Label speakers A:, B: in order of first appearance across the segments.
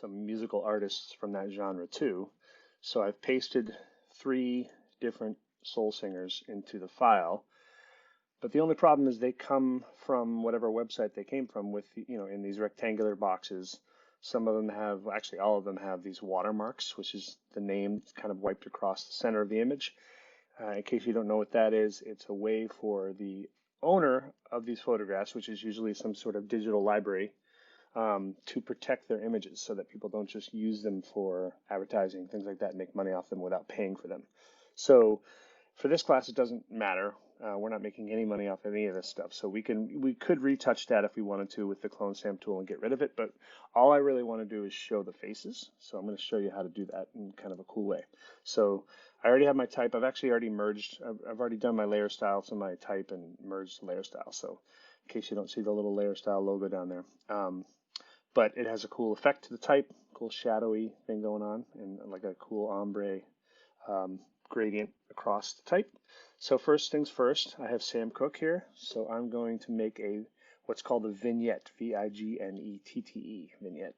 A: some musical artists from that genre too. So I've pasted 3 different soul singers into the file. But the only problem is they come from whatever website they came from with, in these rectangular boxes. Some of them have, actually all of them have these watermarks, which is the name kind of wiped across the center of the image. In case you don't know what that is, it's a way for the owner of these photographs, which is usually some sort of digital library, to protect their images so that people don't just use them for advertising, things like that, and make money off them without paying for them. So for this class, it doesn't matter. We're not making any money off any of this stuff. So we could retouch that if we wanted to with the clone stamp tool and get rid of it. But all I really want to do is show the faces. So I'm going to show you how to do that in kind of a cool way. So I already have my type. I've actually already merged. I've already done my layer style to my type and merged the layer style. So in case you don't see the little layer style logo down there. But it has a cool effect to the type, cool shadowy thing going on, and like a cool ombre gradient across the type. So first things first, I have Sam Cooke here. So I'm going to make what's called a vignette, Vignette, vignette,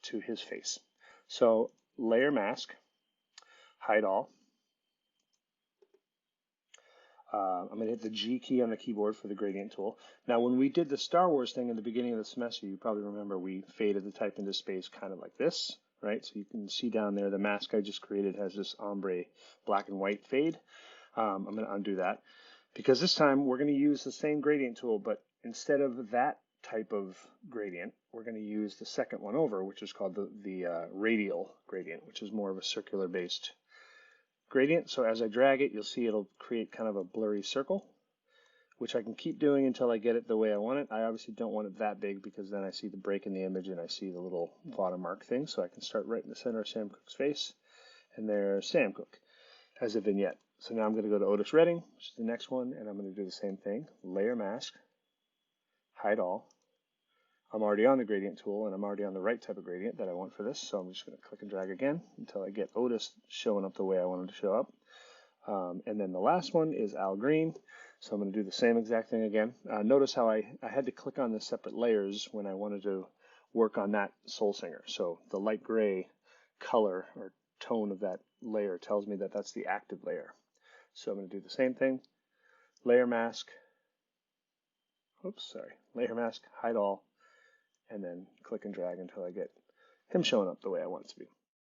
A: to his face. So layer mask, hide all. I'm going to hit the G key on the keyboard for the gradient tool. Now, when we did the Star Wars thing in the beginning of the semester, you probably remember we faded the type into space kind of like this, right? So you can see down there the mask I just created has this ombre black and white fade. I'm going to undo that because this time we're going to use the same gradient tool, but instead of that type of gradient, we're going to use the second one over, which is called the radial gradient, which is more of a circular based gradient. So as I drag it, you'll see it'll create kind of a blurry circle, which I can keep doing until I get it the way I want it. I obviously don't want it that big because then I see the break in the image and I see the little watermark thing. So I can start right in the center of Sam Cooke's face. And there's Sam Cooke as a vignette. So now I'm going to go to Otis Redding, which is the next one, and I'm going to do the same thing. Layer mask, hide all. I'm already on the gradient tool and I'm already on the right type of gradient that I want for this. So I'm just going to click and drag again until I get Otis showing up the way I want him to show up. And then the last one is Al Green. So I'm going to do the same exact thing again. Notice how I had to click on the separate layers when I wanted to work on that soul singer. So the light gray color or tone of that layer tells me that that's the active layer. So I'm going to do the same thing. Layer mask. Layer mask, hide all. And then click and drag until I get him showing up the way I want it to be.